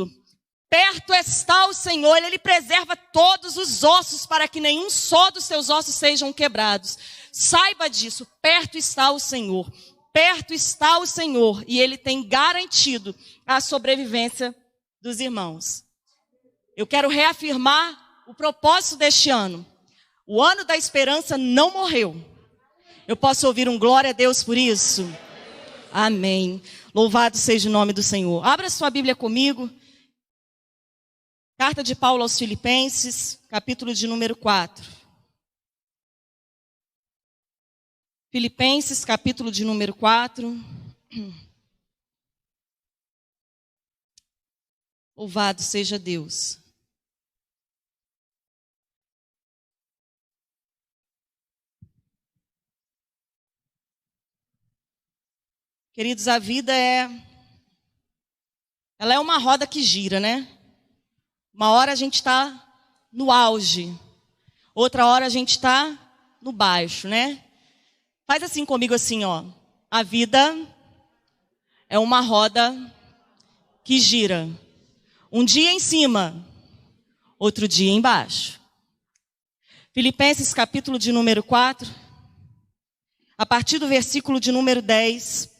tudo. Perto está o Senhor, Ele preserva todos os ossos para que nenhum só dos seus ossos sejam quebrados. Saiba disso, perto está o Senhor. Perto está o Senhor e Ele tem garantido a sobrevivência dos irmãos. Eu quero reafirmar o propósito deste ano. O ano da esperança não morreu. Eu posso ouvir um glória a Deus por isso? Amém. Louvado seja o nome do Senhor. Abra sua Bíblia comigo. Carta de Paulo aos Filipenses, capítulo de número 4. Filipenses, capítulo de número 4. Louvado seja Deus. Queridos, a vida ela é uma roda que gira, né? Uma hora a gente está no auge, outra hora a gente está no baixo, né? Faz assim comigo assim, ó. A vida é uma roda que gira. Um dia em cima, outro dia embaixo. Filipenses capítulo de número 4, a partir do versículo de número 10.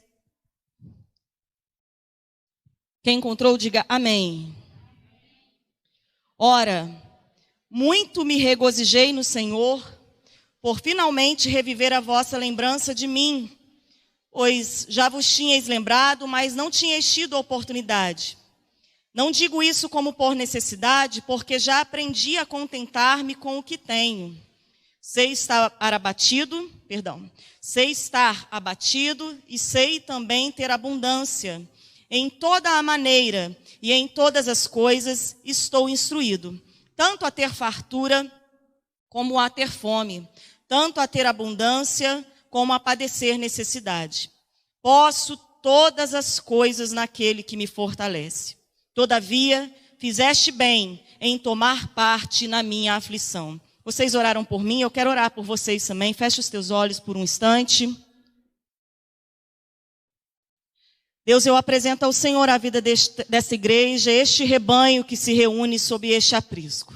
Quem encontrou, diga amém. Ora, muito me regozijei no Senhor, por finalmente reviver a vossa lembrança de mim, pois já vos tinhais lembrado, mas não tinhais tido oportunidade. Não digo isso como por necessidade, porque já aprendi a contentar-me com o que tenho. Sei estar abatido e sei também ter abundância. Em toda a maneira e em todas as coisas estou instruído, tanto a ter fartura como a ter fome, tanto a ter abundância como a padecer necessidade. Posso todas as coisas naquele que me fortalece. Todavia, fizeste bem em tomar parte na minha aflição. Vocês oraram por mim, eu quero orar por vocês também. Feche os teus olhos por um instante. Deus, eu apresento ao Senhor a vida dessa igreja, este rebanho que se reúne sob este aprisco.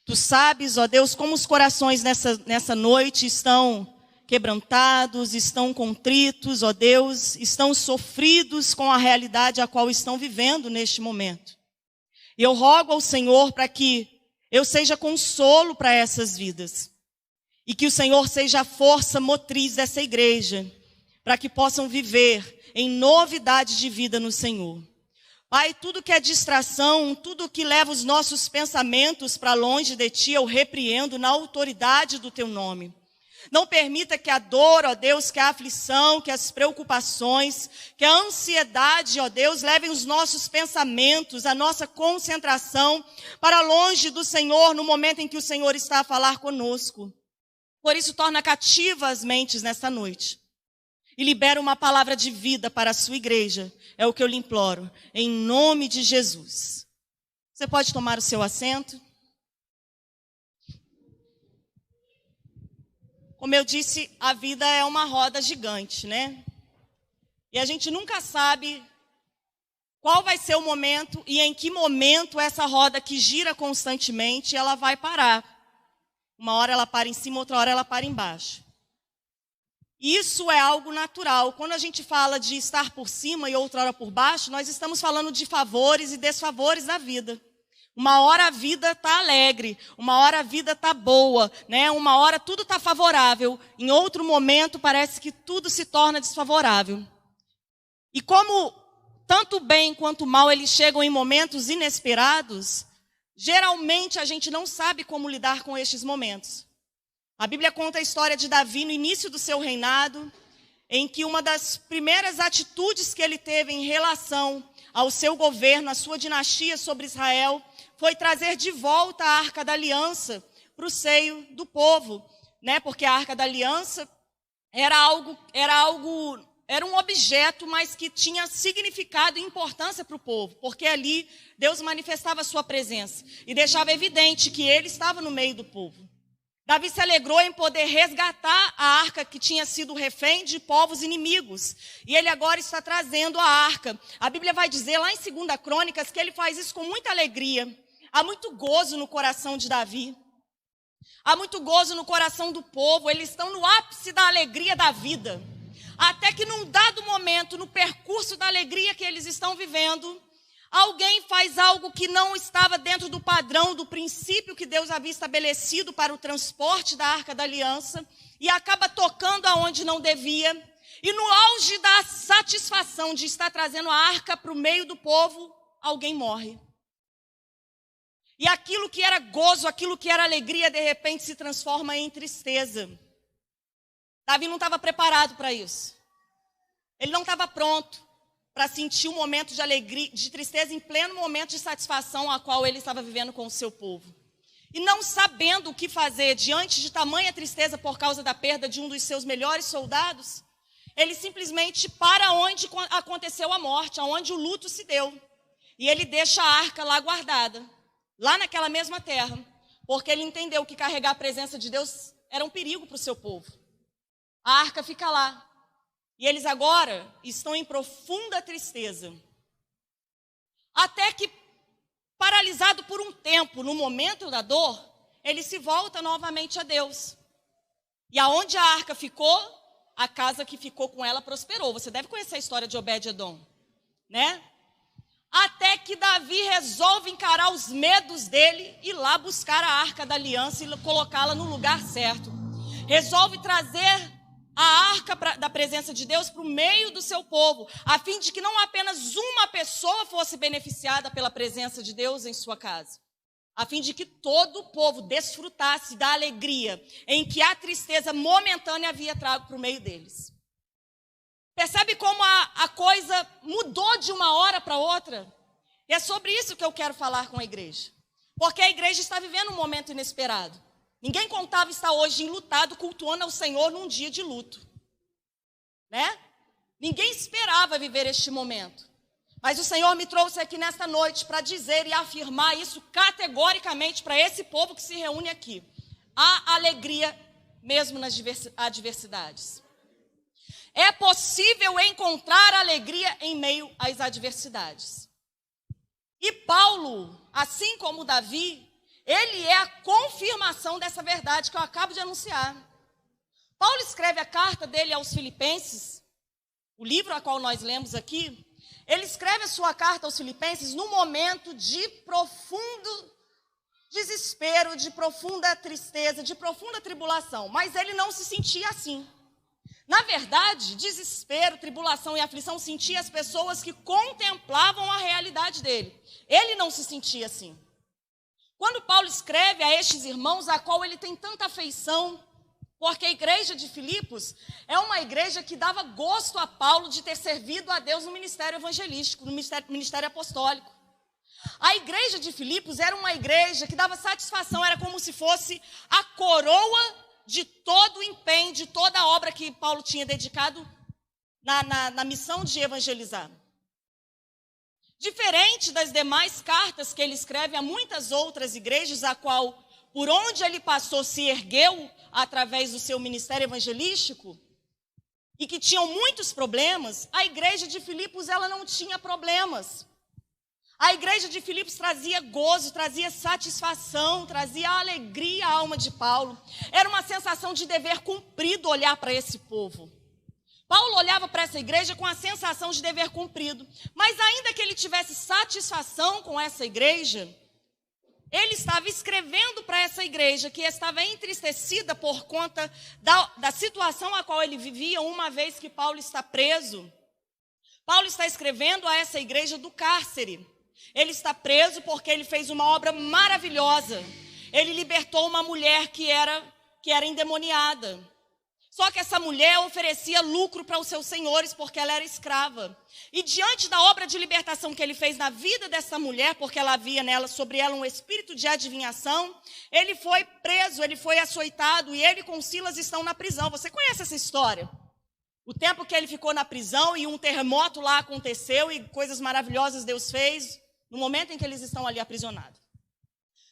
Tu sabes, ó Deus, como os corações nessa noite estão quebrantados, estão contritos, ó Deus, estão sofridos com a realidade a qual estão vivendo neste momento. E eu rogo ao Senhor para que eu seja consolo para essas vidas. E que o Senhor seja a força motriz dessa igreja, para que possam viver em novidade de vida no Senhor. Pai, tudo que é distração, tudo que leva os nossos pensamentos para longe de Ti, eu repreendo na autoridade do Teu nome. Não permita que a dor, ó Deus, que a aflição, que as preocupações, que a ansiedade, ó Deus, levem os nossos pensamentos, a nossa concentração para longe do Senhor no momento em que o Senhor está a falar conosco. Por isso, torna cativa as mentes nesta noite. E libera uma palavra de vida para a sua igreja. É o que eu lhe imploro. Em nome de Jesus. Você pode tomar o seu assento. Como eu disse, a vida é uma roda gigante, né? E a gente nunca sabe qual vai ser o momento e em que momento essa roda que gira constantemente, ela vai parar. Uma hora ela para em cima, outra hora ela para embaixo. Isso é algo natural. Quando a gente fala de estar por cima e outra hora por baixo, nós estamos falando de favores e desfavores da vida. Uma hora a vida está alegre, uma hora a vida está boa, né? Uma hora tudo está favorável, em outro momento parece que tudo se torna desfavorável. E como tanto o bem quanto o mal eles chegam em momentos inesperados, geralmente a gente não sabe como lidar com estes momentos. A Bíblia conta a história de Davi no início do seu reinado, em que uma das primeiras atitudes que ele teve em relação ao seu governo, à sua dinastia sobre Israel, foi trazer de volta a Arca da Aliança para o seio do povo, né? Porque a Arca da Aliança era um objeto, mas que tinha significado e importância para o povo, porque ali Deus manifestava a sua presença e deixava evidente que ele estava no meio do povo. Davi se alegrou em poder resgatar a arca que tinha sido refém de povos inimigos. E ele agora está trazendo a arca. A Bíblia vai dizer lá em 2 Crônicas que ele faz isso com muita alegria. Há muito gozo no coração de Davi. Há muito gozo no coração do povo. Eles estão no ápice da alegria da vida. Até que num dado momento, no percurso da alegria que eles estão vivendo, alguém faz algo que não estava dentro do padrão, do princípio que Deus havia estabelecido para o transporte da Arca da Aliança e acaba tocando aonde não devia. E no auge da satisfação de estar trazendo a arca para o meio do povo, alguém morre. E aquilo que era gozo, aquilo que era alegria, de repente se transforma em tristeza. Davi não estava preparado para isso. Ele não estava pronto para sentir um momento de alegria, de tristeza em pleno momento de satisfação a qual ele estava vivendo com o seu povo. E não sabendo o que fazer diante de tamanha tristeza por causa da perda de um dos seus melhores soldados, ele simplesmente para onde aconteceu a morte, aonde o luto se deu. E ele deixa a arca lá guardada, lá naquela mesma terra, porque ele entendeu que carregar a presença de Deus era um perigo para o seu povo. A arca fica lá. E eles agora estão em profunda tristeza. Até que, paralisado por um tempo, no momento da dor, ele se volta novamente a Deus. E aonde a arca ficou, a casa que ficou com ela prosperou. Você deve conhecer a história de Obed-Edom, né? Até que Davi resolve encarar os medos dele e ir lá buscar a arca da aliança e colocá-la no lugar certo. Resolve trazer a arca da presença de Deus para o meio do seu povo, a fim de que não apenas uma pessoa fosse beneficiada pela presença de Deus em sua casa, a fim de que todo o povo desfrutasse da alegria em que a tristeza momentânea havia trago para o meio deles. Percebe como a coisa mudou de uma hora para outra? E é sobre isso que eu quero falar com a igreja, porque a igreja está vivendo um momento inesperado. Ninguém contava estar hoje enlutado, cultuando ao Senhor num dia de luto, né? Ninguém esperava viver este momento. Mas o Senhor me trouxe aqui nesta noite para dizer e afirmar isso categoricamente para esse povo que se reúne aqui. Há alegria mesmo nas adversidades. É possível encontrar alegria em meio às adversidades. E Paulo, assim como Davi, ele é a confirmação dessa verdade que eu acabo de anunciar. Paulo escreve a carta dele aos Filipenses, o livro a qual nós lemos aqui. Ele escreve a sua carta aos Filipenses num momento de profundo desespero, de profunda tristeza, de profunda tribulação. Mas ele não se sentia assim. Na verdade, desespero, tribulação e aflição sentia as pessoas que contemplavam a realidade dele. Ele não se sentia assim. Quando Paulo escreve a estes irmãos, a qual ele tem tanta afeição, porque a igreja de Filipos é uma igreja que dava gosto a Paulo de ter servido a Deus no ministério evangelístico, no ministério apostólico. A igreja de Filipos era uma igreja que dava satisfação, era como se fosse a coroa de todo o empenho, de toda a obra que Paulo tinha dedicado na missão de evangelizar. Diferente das demais cartas que ele escreve a muitas outras igrejas, a qual, por onde ele passou, se ergueu através do seu ministério evangelístico, e que tinham muitos problemas, a igreja de Filipos ela não tinha problemas. A igreja de Filipos trazia gozo, trazia satisfação, trazia alegria à alma de Paulo. Era uma sensação de dever cumprido olhar para esse povo. Paulo olhava para essa igreja com a sensação de dever cumprido. Mas ainda que ele tivesse satisfação com essa igreja, ele estava escrevendo para essa igreja que estava entristecida por conta da situação a qual ele vivia, uma vez que Paulo está preso. Paulo está escrevendo a essa igreja do cárcere. Ele está preso porque ele fez uma obra maravilhosa. Ele libertou uma mulher que era endemoniada. Só que essa mulher oferecia lucro para os seus senhores porque ela era escrava. E diante da obra de libertação que ele fez na vida dessa mulher, porque ela havia sobre ela um espírito de adivinhação, ele foi preso, ele foi açoitado e ele com Silas estão na prisão. Você conhece essa história? O tempo que ele ficou na prisão e um terremoto lá aconteceu e coisas maravilhosas Deus fez no momento em que eles estão ali aprisionados.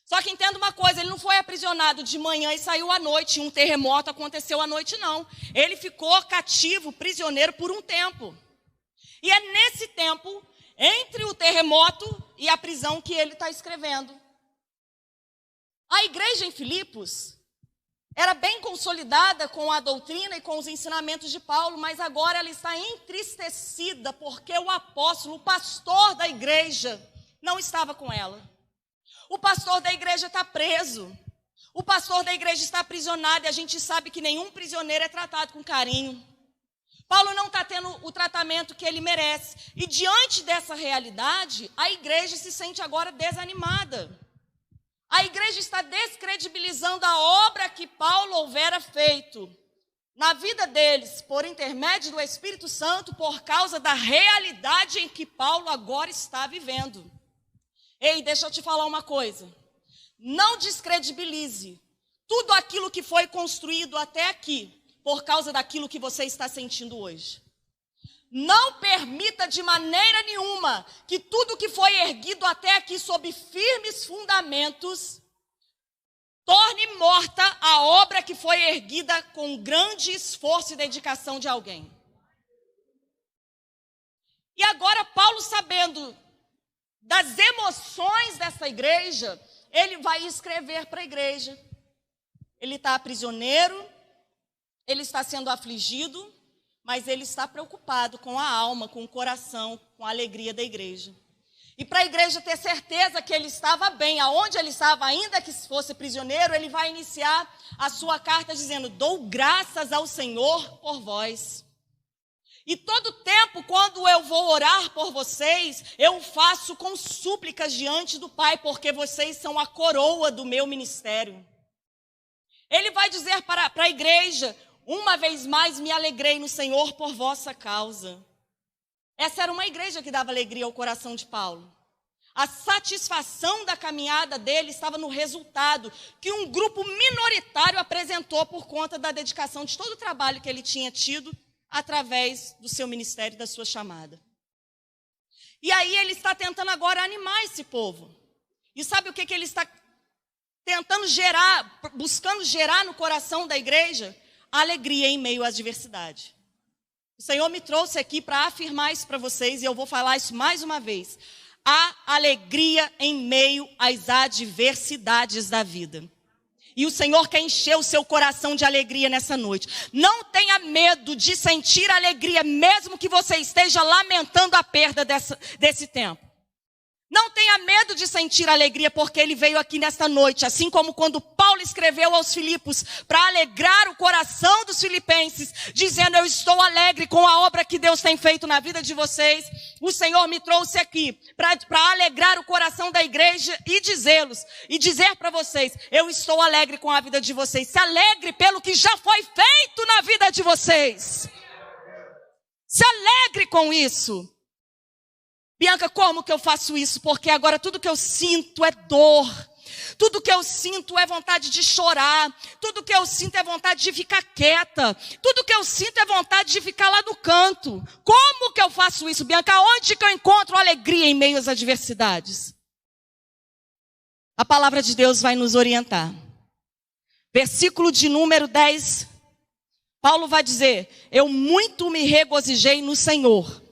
Só que entenda uma coisa, ele não foi aprisionado de manhã e saiu à noite, um terremoto aconteceu à noite, não. Ele ficou cativo, prisioneiro por um tempo. E é nesse tempo, entre o terremoto e a prisão, que ele está escrevendo. A igreja em Filipos era bem consolidada com a doutrina e com os ensinamentos de Paulo, mas agora ela está entristecida porque o apóstolo, o pastor da igreja, não estava com ela. O pastor da igreja está preso. O pastor da igreja está aprisionado e a gente sabe que nenhum prisioneiro é tratado com carinho. Paulo não está tendo o tratamento que ele merece. E diante dessa realidade, a igreja se sente agora desanimada. A igreja está descredibilizando a obra que Paulo houvera feito na vida deles, por intermédio do Espírito Santo, por causa da realidade em que Paulo agora está vivendo. Ei, deixa eu te falar uma coisa. Não descredibilize tudo aquilo que foi construído até aqui, por causa daquilo que você está sentindo hoje. Não permita de maneira nenhuma que tudo que foi erguido até aqui sob firmes fundamentos torne morta a obra que foi erguida com grande esforço e dedicação de alguém. E agora Paulo, sabendo das emoções dessa igreja, ele vai escrever para a igreja. Ele está prisioneiro, ele está sendo afligido, mas ele está preocupado com a alma, com o coração, com a alegria da igreja. E para a igreja ter certeza que ele estava bem, aonde ele estava, ainda que fosse prisioneiro, ele vai iniciar a sua carta dizendo: dou graças ao Senhor por vós. E todo tempo, quando eu vou orar por vocês, eu faço com súplicas diante do Pai, porque vocês são a coroa do meu ministério. Ele vai dizer para a igreja: uma vez mais me alegrei no Senhor por vossa causa. Essa era uma igreja que dava alegria ao coração de Paulo. A satisfação da caminhada dele estava no resultado que um grupo minoritário apresentou por conta da dedicação de todo o trabalho que ele tinha tido através do seu ministério e da sua chamada. E aí ele está tentando agora animar esse povo. E sabe o que ele está tentando gerar, buscando gerar no coração da igreja? Alegria em meio à adversidade. O Senhor me trouxe aqui para afirmar isso para vocês, e eu vou falar isso mais uma vez. Há alegria em meio às adversidades da vida. E o Senhor quer encher o seu coração de alegria nessa noite. Não tenha medo de sentir alegria, mesmo que você esteja lamentando a perda desse tempo. Não tenha medo de sentir alegria, porque ele veio aqui nesta noite, assim como quando Paulo escreveu aos Filipos, para alegrar o coração dos filipenses, dizendo: eu estou alegre com a obra que Deus tem feito na vida de vocês. O Senhor me trouxe aqui para alegrar o coração da igreja e dizer para vocês: eu estou alegre com a vida de vocês. Se alegre pelo que já foi feito na vida de vocês. Se alegre com isso. Bianca, como que eu faço isso? Porque agora tudo que eu sinto é dor. Tudo que eu sinto é vontade de chorar. Tudo que eu sinto é vontade de ficar quieta. Tudo que eu sinto é vontade de ficar lá no canto. Como que eu faço isso, Bianca? Onde que eu encontro alegria em meio às adversidades? A palavra de Deus vai nos orientar. Versículo de número 10. Paulo vai dizer: eu muito me regozijei no Senhor.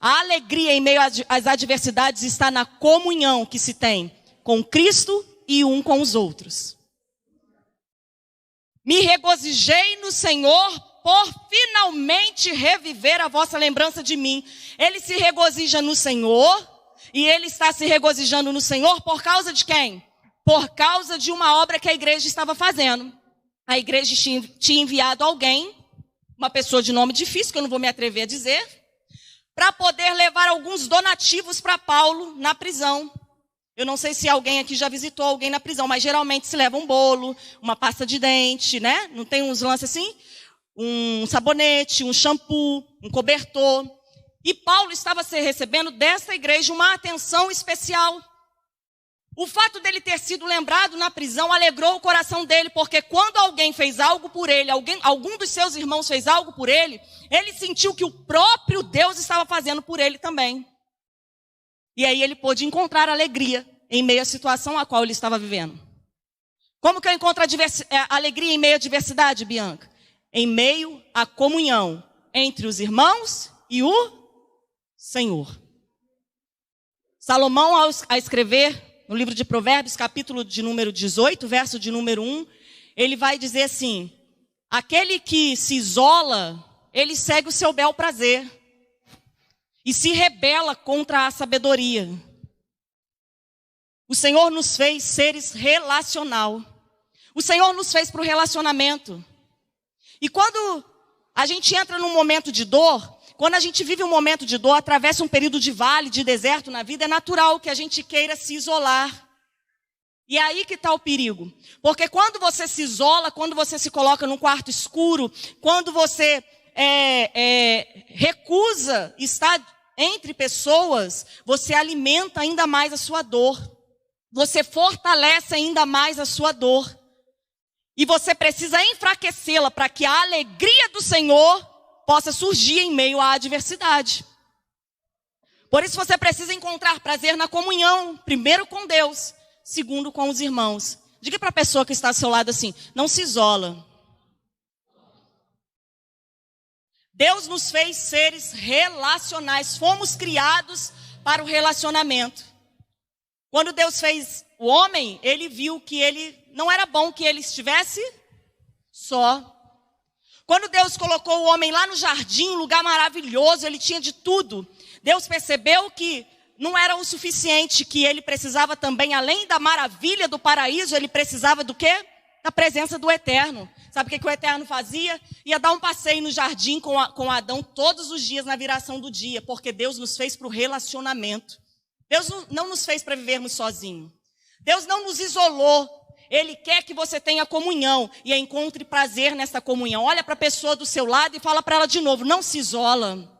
A alegria em meio às adversidades está na comunhão que se tem com Cristo e um com os outros. Me regozijei no Senhor por finalmente reviver a vossa lembrança de mim. Ele se regozija no Senhor, e ele está se regozijando no Senhor por causa de quem? Por causa de uma obra que a igreja estava fazendo. A igreja tinha enviado alguém, uma pessoa de nome difícil, que eu não vou me atrever a dizer, para poder levar alguns donativos para Paulo na prisão. Eu não sei se alguém aqui já visitou alguém na prisão, mas geralmente se leva um bolo, uma pasta de dente, né? Não tem uns lances assim? Um sabonete, um shampoo, um cobertor. E Paulo estava recebendo dessa igreja uma atenção especial. O fato dele ter sido lembrado na prisão alegrou o coração dele, porque quando alguém fez algo por ele, algum dos seus irmãos fez algo por ele, ele sentiu que o próprio Deus estava fazendo por ele também. E aí ele pôde encontrar alegria em meio à situação a qual ele estava vivendo. Como que eu encontro alegria em meio à adversidade, Bianca? Em meio à comunhão entre os irmãos e o Senhor. Salomão, ao escrever no livro de Provérbios, capítulo de número 18, verso de número 1, ele vai dizer assim: aquele que se isola, ele segue o seu bel prazer e se rebela contra a sabedoria. O Senhor nos fez seres relacional. O Senhor nos fez para o relacionamento. E quando a gente entra num momento de dor, quando a gente vive um momento de dor, atravessa um período de vale, de deserto na vida, é natural que a gente queira se isolar. E é aí que está o perigo. Porque quando você se isola, quando você se coloca num quarto escuro, quando você recusa estar entre pessoas, você alimenta ainda mais a sua dor. Você fortalece ainda mais a sua dor. E você precisa enfraquecê-la para que a alegria do Senhor possa surgir em meio à adversidade. Por isso você precisa encontrar prazer na comunhão, primeiro com Deus, segundo com os irmãos. Diga para a pessoa que está ao seu lado assim: não se isola. Deus nos fez seres relacionais, fomos criados para o relacionamento. Quando Deus fez o homem, ele viu que ele não era bom que ele estivesse só. Quando Deus colocou o homem lá no jardim, um lugar maravilhoso, ele tinha de tudo. Deus percebeu que não era o suficiente, que ele precisava também, além da maravilha do paraíso, ele precisava do quê? Da presença do Eterno. Sabe o que o Eterno fazia? Ia dar um passeio no jardim com Adão todos os dias na viração do dia, porque Deus nos fez para o relacionamento. Deus não nos fez para vivermos sozinhos. Deus não nos isolou. Ele quer que você tenha comunhão e encontre prazer nessa comunhão. Olha para a pessoa do seu lado e fala para ela de novo: não se isola.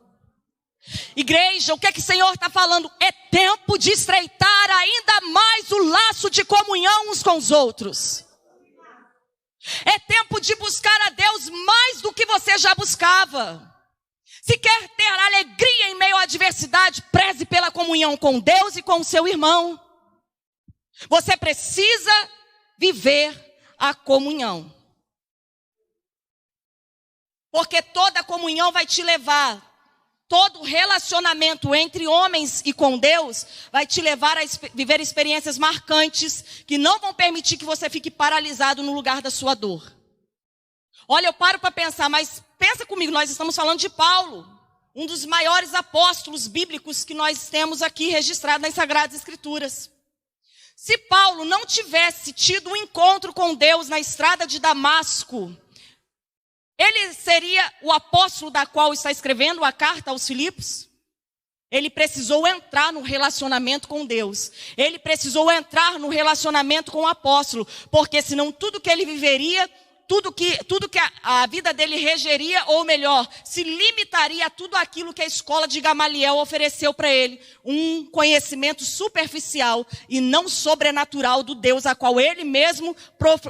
Igreja, o que é que o Senhor está falando? É tempo de estreitar ainda mais o laço de comunhão uns com os outros. É tempo de buscar a Deus mais do que você já buscava. Se quer ter alegria em meio à adversidade, preze pela comunhão com Deus e com o seu irmão. Você precisa viver a comunhão. Porque toda comunhão vai te levar, todo relacionamento entre homens e com Deus vai te levar a viver experiências marcantes que não vão permitir que você fique paralisado no lugar da sua dor. Olha, eu paro para pensar, mas pensa comigo, nós estamos falando de Paulo, um dos maiores apóstolos bíblicos que nós temos aqui registrado nas Sagradas Escrituras. Se Paulo não tivesse tido um encontro com Deus na estrada de Damasco, ele seria o apóstolo da qual está escrevendo a carta aos Filipos? Ele precisou entrar no relacionamento com Deus. Ele precisou entrar no relacionamento com o apóstolo. Porque senão tudo que ele viveria, tudo que a vida dele regeria, ou melhor, se limitaria a tudo aquilo que a escola de Gamaliel ofereceu para ele. Um conhecimento superficial e não sobrenatural do Deus a qual ele mesmo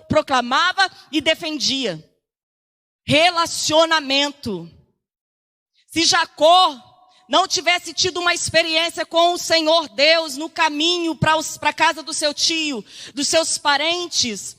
proclamava e defendia. Relacionamento. Se Jacó não tivesse tido uma experiência com o Senhor Deus no caminho para a casa do seu tio, dos seus parentes,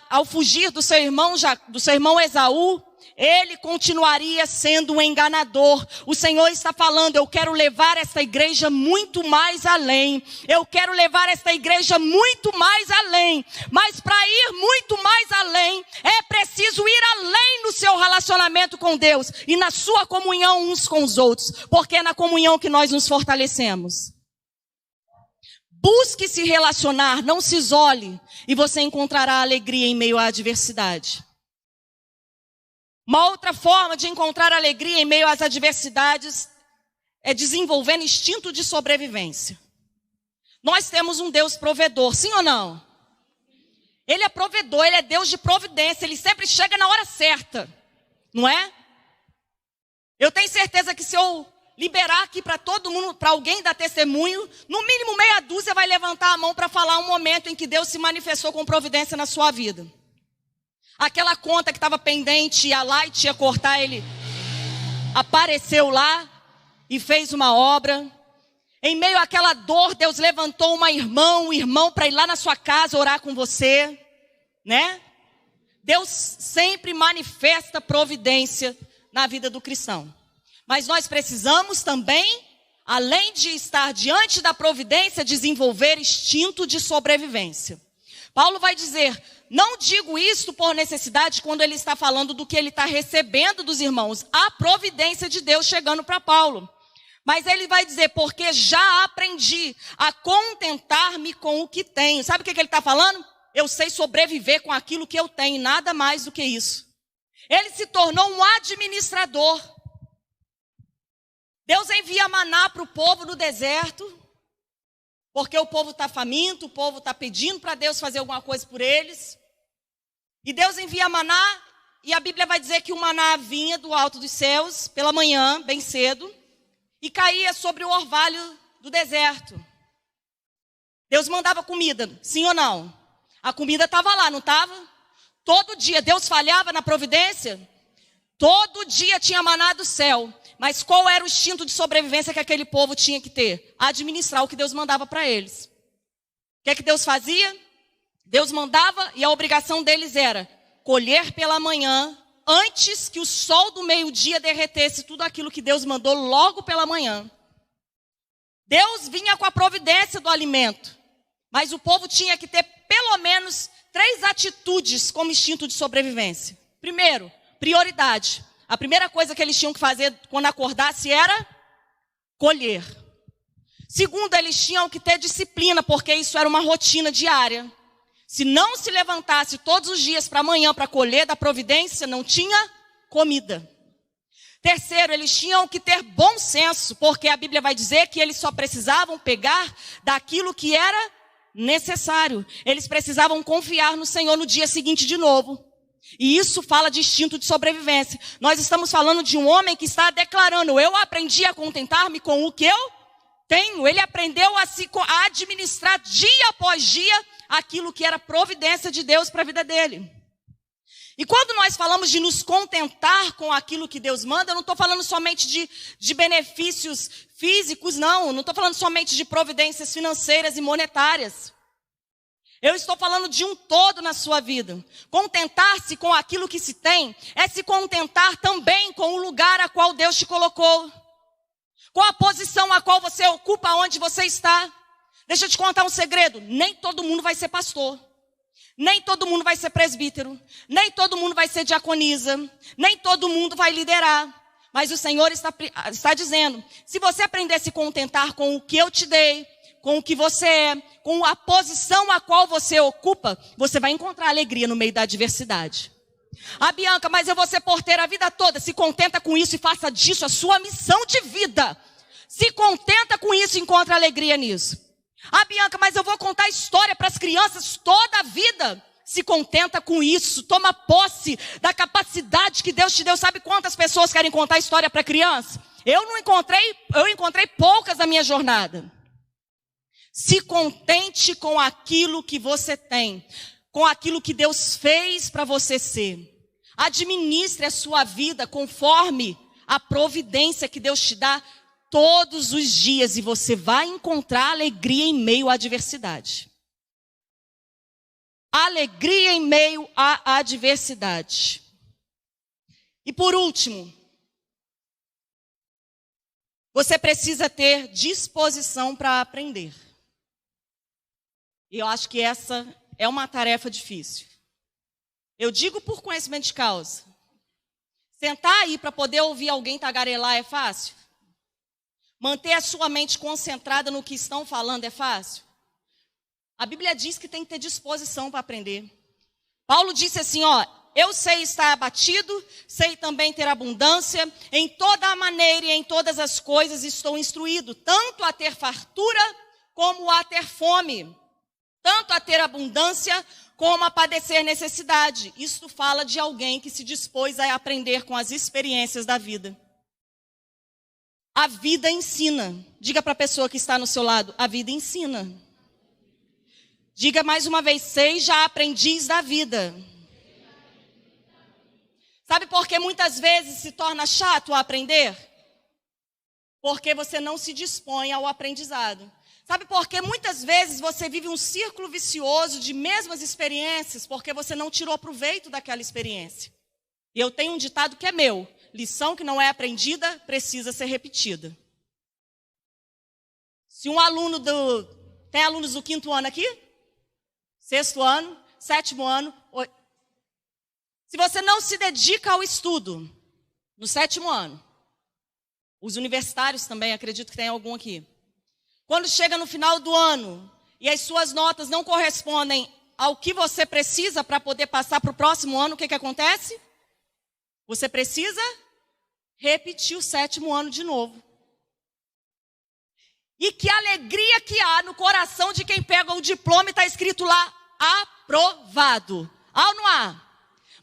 ao fugir do seu irmão Esaú, ele continuaria sendo um enganador. O Senhor está falando: eu quero levar esta igreja muito mais além. Eu quero levar esta igreja muito mais além. Mas para ir muito mais além, é preciso ir além no seu relacionamento com Deus e na sua comunhão uns com os outros. Porque é na comunhão que nós nos fortalecemos. Busque se relacionar, não se isole, e você encontrará alegria em meio à adversidade. Uma outra forma de encontrar alegria em meio às adversidades é desenvolvendo instinto de sobrevivência. Nós temos um Deus provedor, sim ou não? Ele é provedor, ele é Deus de providência, ele sempre chega na hora certa, não é? Eu tenho certeza que se eu liberar aqui para todo mundo, para alguém dar testemunho, no mínimo meia dúzia vai levantar a mão para falar um momento em que Deus se manifestou com providência na sua vida. Aquela conta que estava pendente, ia lá e ia cortar, ele apareceu lá e fez uma obra. Em meio àquela dor, Deus levantou um irmão para ir lá na sua casa orar com você, né? Deus sempre manifesta providência na vida do cristão. Mas nós precisamos também, além de estar diante da providência, desenvolver instinto de sobrevivência. Paulo vai dizer, não digo isto por necessidade quando ele está falando do que ele está recebendo dos irmãos, a providência de Deus chegando para Paulo. Mas ele vai dizer, porque já aprendi a contentar-me com o que tenho. Sabe o que ele está falando? Eu sei sobreviver com aquilo que eu tenho, nada mais do que isso. Ele se tornou um administrador. Deus envia maná para o povo no deserto, porque o povo está faminto, o povo está pedindo para Deus fazer alguma coisa por eles. E Deus envia maná, e a Bíblia vai dizer que o maná vinha do alto dos céus, pela manhã, bem cedo, e caía sobre o orvalho do deserto. Deus mandava comida, sim ou não? A comida estava lá, não estava? Todo dia, Deus falhava na providência? Todo dia tinha maná do céu. Mas qual era o instinto de sobrevivência que aquele povo tinha que ter? Administrar o que Deus mandava para eles. O que é que Deus fazia? Deus mandava e a obrigação deles era colher pela manhã, antes que o sol do meio-dia derretesse tudo aquilo que Deus mandou logo pela manhã. Deus vinha com a providência do alimento, mas o povo tinha que ter pelo menos 3 atitudes como instinto de sobrevivência. Primeiro, prioridade. A primeira coisa que eles tinham que fazer quando acordasse era colher. Segundo, eles tinham que ter disciplina, porque isso era uma rotina diária. Se não se levantasse todos os dias para amanhã para colher da providência, não tinha comida. Terceiro, eles tinham que ter bom senso, porque a Bíblia vai dizer que eles só precisavam pegar daquilo que era necessário. Eles precisavam confiar no Senhor no dia seguinte de novo. E isso fala de instinto de sobrevivência. Nós estamos falando de um homem que está declarando, eu aprendi a contentar-me com o que eu tenho. Ele aprendeu a administrar dia após dia aquilo que era providência de Deus para a vida dele. E quando nós falamos de nos contentar com aquilo que Deus manda, eu não estou falando somente de benefícios físicos, não estou falando somente de providências financeiras e monetárias. Eu estou falando de um todo na sua vida. Contentar-se com aquilo que se tem é se contentar também com o lugar a qual Deus te colocou. Com a posição a qual você ocupa onde você está. Deixa eu te contar um segredo. Nem todo mundo vai ser pastor. Nem todo mundo vai ser presbítero. Nem todo mundo vai ser diaconisa. Nem todo mundo vai liderar. Mas o Senhor está dizendo, se você aprender a se contentar com o que eu te dei, com o que você é, com a posição a qual você ocupa, você vai encontrar alegria no meio da adversidade. Ah, Bianca, mas eu vou ser porteira a vida toda. Se contenta com isso e faça disso a sua missão de vida. Se contenta com isso e encontra alegria nisso. Ah, Bianca, mas eu vou contar história para as crianças toda a vida. Se contenta com isso. Toma posse da capacidade que Deus te deu. Sabe quantas pessoas querem contar história para criança? Eu encontrei poucas na minha jornada. Se contente com aquilo que você tem, com aquilo que Deus fez para você ser. Administre a sua vida conforme a providência que Deus te dá todos os dias e você vai encontrar alegria em meio à adversidade. Alegria em meio à adversidade. E por último, você precisa ter disposição para aprender. E eu acho que essa é uma tarefa difícil. Eu digo por conhecimento de causa. Sentar aí para poder ouvir alguém tagarelar é fácil? Manter a sua mente concentrada no que estão falando é fácil? A Bíblia diz que tem que ter disposição para aprender. Paulo disse assim, eu sei estar abatido, sei também ter abundância, em toda a maneira e em todas as coisas estou instruído, tanto a ter fartura como a ter fome. Tanto a ter abundância como a padecer necessidade. Isto fala de alguém que se dispôs a aprender com as experiências da vida. A vida ensina. Diga para a pessoa que está no seu lado, a vida ensina. Diga mais uma vez, seja aprendiz da vida. Sabe por que muitas vezes se torna chato a aprender? Porque você não se dispõe ao aprendizado. Sabe por quê? Muitas vezes você vive um círculo vicioso de mesmas experiências porque você não tirou proveito daquela experiência. E eu tenho um ditado que é meu: lição que não é aprendida precisa ser repetida. Se um aluno tem alunos do 5º ano aqui? 6º ano, 7º ano. Se você não se dedica ao estudo no 7º ano, os universitários também, acredito que tem algum aqui. Quando chega no final do ano e as suas notas não correspondem ao que você precisa para poder passar para o próximo ano, o que acontece? Você precisa repetir o 7º ano de novo. E que alegria que há no coração de quem pega o diploma e está escrito lá, aprovado. Há ou não há?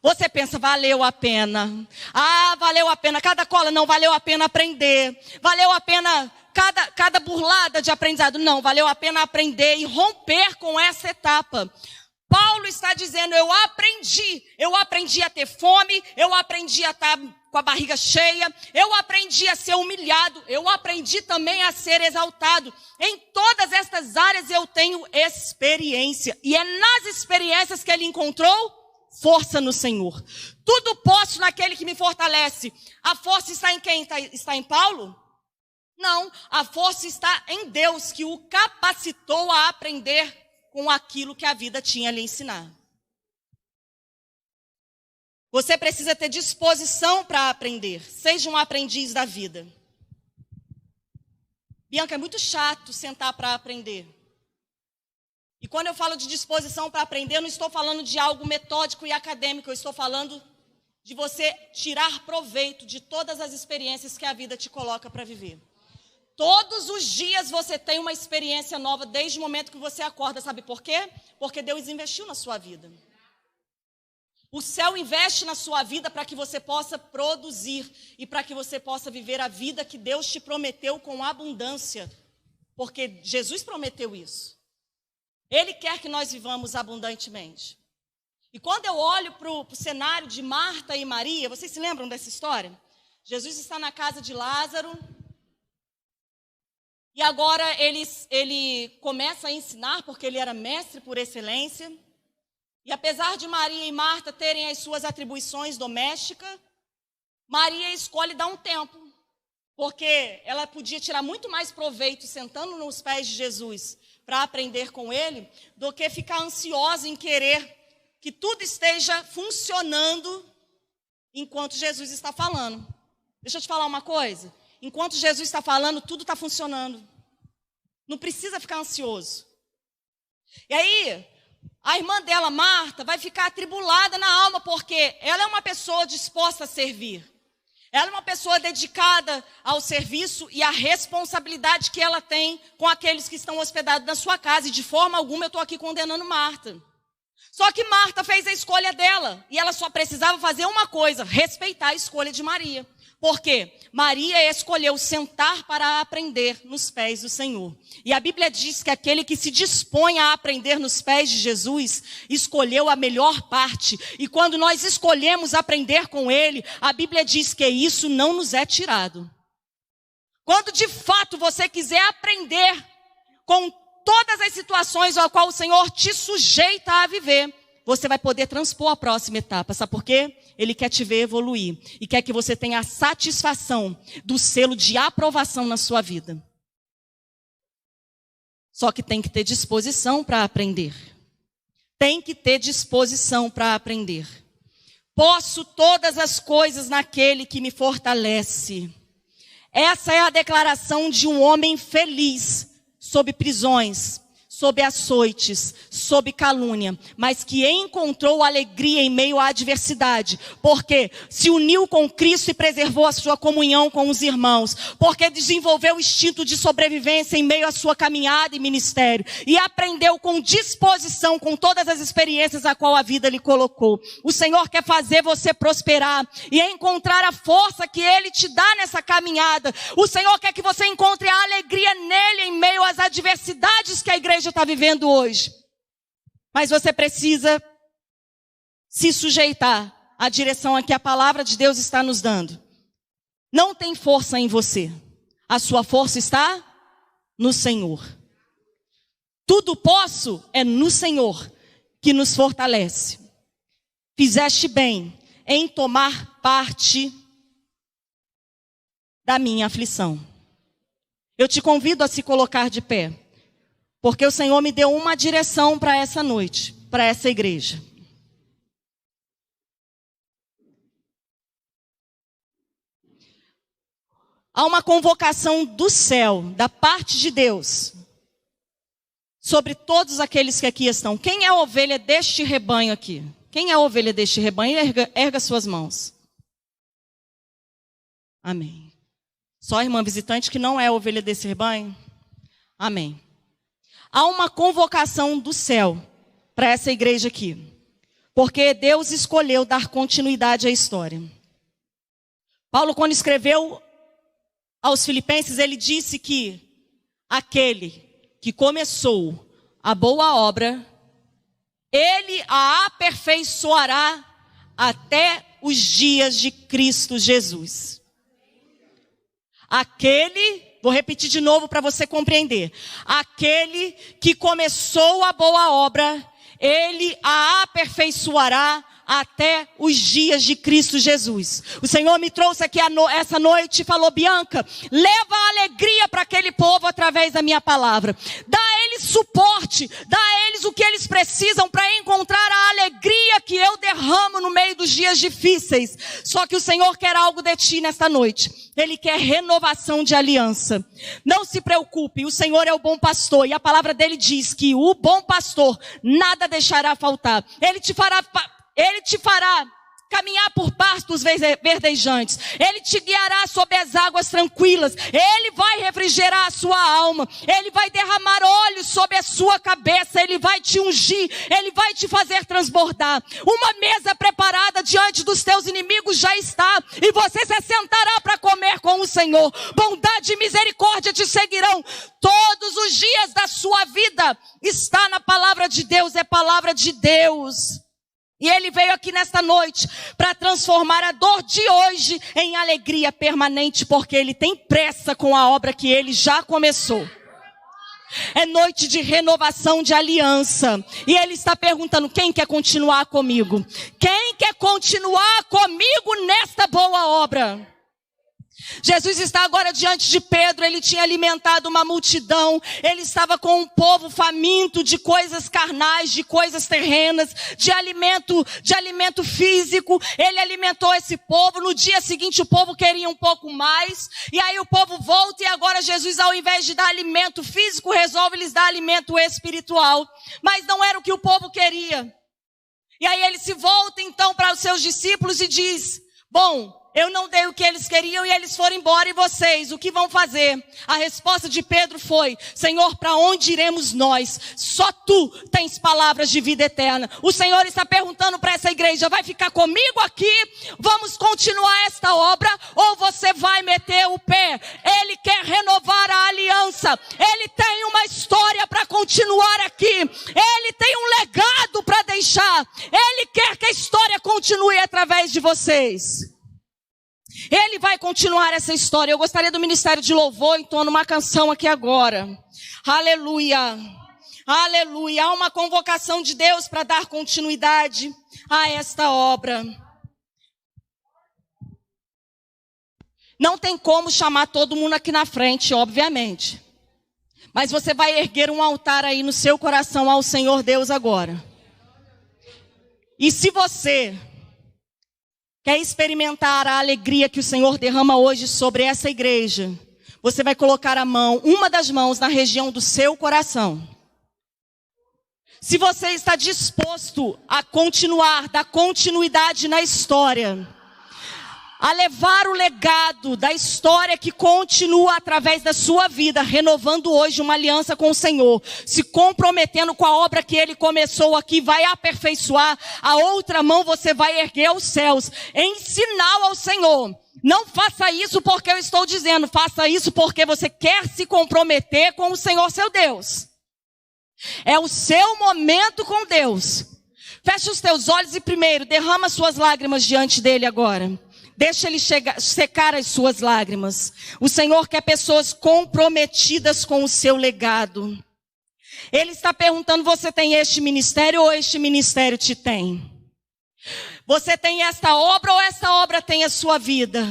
Você pensa, valeu a pena. Ah, valeu a pena. Cada cola, não, valeu a pena aprender. Valeu a pena cada burlada de aprendizado. Não, valeu a pena aprender e romper com essa etapa. Paulo está dizendo, eu aprendi a ter fome, eu aprendi a estar com a barriga cheia, eu aprendi a ser humilhado, eu aprendi também a ser exaltado. Em todas estas áreas eu tenho experiência. E é nas experiências que ele encontrou força no Senhor. Tudo posso naquele que me fortalece. A força está em quem? Está em Paulo? Não, a força está em Deus, que o capacitou a aprender com aquilo que a vida tinha a lhe ensinar. Você precisa ter disposição para aprender. Seja um aprendiz da vida. Bianca, é muito chato sentar para aprender. E quando eu falo de disposição para aprender, eu não estou falando de algo metódico e acadêmico. Eu estou falando de você tirar proveito de todas as experiências que a vida te coloca para viver. Todos os dias você tem uma experiência nova desde o momento que você acorda. Sabe por quê? Porque Deus investiu na sua vida. O céu investe na sua vida para que você possa produzir e para que você possa viver a vida que Deus te prometeu com abundância. Porque Jesus prometeu isso. Ele quer que nós vivamos abundantemente. E quando eu olho para o cenário de Marta e Maria, vocês se lembram dessa história? Jesus está na casa de Lázaro. E agora ele começa a ensinar, porque ele era mestre por excelência. E apesar de Maria e Marta terem as suas atribuições domésticas, Maria escolhe dar um tempo. Porque ela podia tirar muito mais proveito sentando nos pés de Jesus para aprender com ele, do que ficar ansiosa em querer que tudo esteja funcionando enquanto Jesus está falando. Deixa eu te falar uma coisa. Enquanto Jesus está falando, tudo está funcionando. Não precisa ficar ansioso. E aí, a irmã dela, Marta, vai ficar atribulada na alma, porque ela é uma pessoa disposta a servir. Ela é uma pessoa dedicada ao serviço e à responsabilidade que ela tem com aqueles que estão hospedados na sua casa. E de forma alguma eu estou aqui condenando Marta. Só que Marta fez a escolha dela. E ela só precisava fazer uma coisa: respeitar a escolha de Maria. Por quê? Maria escolheu sentar para aprender nos pés do Senhor. E a Bíblia diz que aquele que se dispõe a aprender nos pés de Jesus, escolheu a melhor parte. E quando nós escolhemos aprender com Ele, a Bíblia diz que isso não nos é tirado. Quando de fato você quiser aprender com todas as situações ao qual o Senhor te sujeita a viver, você vai poder transpor a próxima etapa. Sabe por quê? Ele quer te ver evoluir. E quer que você tenha a satisfação do selo de aprovação na sua vida. Só que tem que ter disposição para aprender. Tem que ter disposição para aprender. Posso todas as coisas naquele que me fortalece. Essa é a declaração de um homem feliz sob prisões, sob açoites, sob calúnia, mas que encontrou alegria em meio à adversidade, porque se uniu com Cristo e preservou a sua comunhão com os irmãos, porque desenvolveu o instinto de sobrevivência em meio à sua caminhada e ministério, e aprendeu com disposição, com todas as experiências a qual a vida lhe colocou. O Senhor quer fazer você prosperar e encontrar a força que Ele te dá nessa caminhada. O Senhor quer que você encontre a alegria nele em meio às adversidades que a igreja está vivendo hoje. Mas você precisa se sujeitar à direção a que a palavra de Deus está nos dando. Não tem força em você. A sua força está no Senhor. Tudo posso é no Senhor que nos fortalece. Fizeste bem em tomar parte da minha aflição. Eu te convido a se colocar de pé, porque o Senhor me deu uma direção para essa noite, para essa igreja. Há uma convocação do céu, da parte de Deus, sobre todos aqueles que aqui estão. Quem é a ovelha deste rebanho aqui? Quem é a ovelha deste rebanho? Erga suas mãos. Amém. Só a irmã visitante que não é a ovelha desse rebanho? Amém. Há uma convocação do céu para essa igreja aqui, porque Deus escolheu dar continuidade à história. Paulo, quando escreveu aos Filipenses, ele disse que aquele que começou a boa obra, ele a aperfeiçoará até os dias de Cristo Jesus. Aquele, vou repetir de novo para você compreender. Aquele que começou a boa obra, ele a aperfeiçoará até os dias de Cristo Jesus. O Senhor me trouxe aqui essa noite e falou: Bianca, leva a alegria para aquele povo através da minha palavra. Dá a eles suporte, dá a eles o que eles precisam para encontrar a alegria que eu derramo no meio dos dias difíceis. Só que o Senhor quer algo de ti nesta noite. Ele quer renovação de aliança. Não se preocupe, o Senhor é o bom pastor. E a palavra dele diz que o bom pastor nada deixará faltar. Ele te fará caminhar por pastos verdejantes. Ele te guiará sobre as águas tranquilas. Ele vai refrigerar a sua alma. Ele vai derramar óleo sobre a sua cabeça. Ele vai te ungir. Ele vai te fazer transbordar. Uma mesa preparada diante dos teus inimigos já está. E você se assentará para comer com o Senhor. Bondade e misericórdia te seguirão todos os dias da sua vida. Está na palavra de Deus. É palavra de Deus. E Ele veio aqui nesta noite para transformar a dor de hoje em alegria permanente, porque Ele tem pressa com a obra que Ele já começou. É noite de renovação de aliança. E Ele está perguntando: quem quer continuar comigo? Quem quer continuar comigo nesta boa obra? Jesus está agora diante de Pedro. Ele tinha alimentado uma multidão. Ele estava com um povo faminto de coisas carnais, de coisas terrenas, de alimento físico. Ele alimentou esse povo. No dia seguinte o povo queria um pouco mais. E aí o povo volta e agora Jesus, ao invés de dar alimento físico, resolve lhes dar alimento espiritual. Mas não era o que o povo queria. E aí ele se volta então para os seus discípulos e diz: bom, eu não dei o que eles queriam e eles foram embora, e vocês, o que vão fazer? A resposta de Pedro foi: Senhor, para onde iremos nós? Só Tu tens palavras de vida eterna. O Senhor está perguntando para essa igreja: vai ficar comigo aqui? Vamos continuar esta obra? Ou você vai meter o pé? Ele quer renovar a aliança. Ele tem uma história para continuar aqui. Ele tem um legado para deixar. Ele quer que a história continue através de vocês. Ele vai continuar essa história. Eu gostaria do Ministério de Louvor entoando uma canção aqui agora. Aleluia. Aleluia. Há uma convocação de Deus para dar continuidade a esta obra. Não tem como chamar todo mundo aqui na frente, obviamente. Mas você vai erguer um altar aí no seu coração ao Senhor Deus agora. E se você quer experimentar a alegria que o Senhor derrama hoje sobre essa igreja, você vai colocar a mão, uma das mãos, na região do seu coração. Se você está disposto a continuar, dar continuidade na história, a levar o legado da história que continua através da sua vida, renovando hoje uma aliança com o Senhor, se comprometendo com a obra que Ele começou aqui, vai aperfeiçoar, a outra mão você vai erguer aos céus, em sinal ao Senhor. Não faça isso porque eu estou dizendo, faça isso porque você quer se comprometer com o Senhor seu Deus. É o seu momento com Deus. Feche os teus olhos e primeiro, derrama suas lágrimas diante dele agora. Deixa Ele secar as suas lágrimas. O Senhor quer pessoas comprometidas com o seu legado. Ele está perguntando, você tem este ministério ou este ministério te tem? Você tem esta obra ou esta obra tem a sua vida?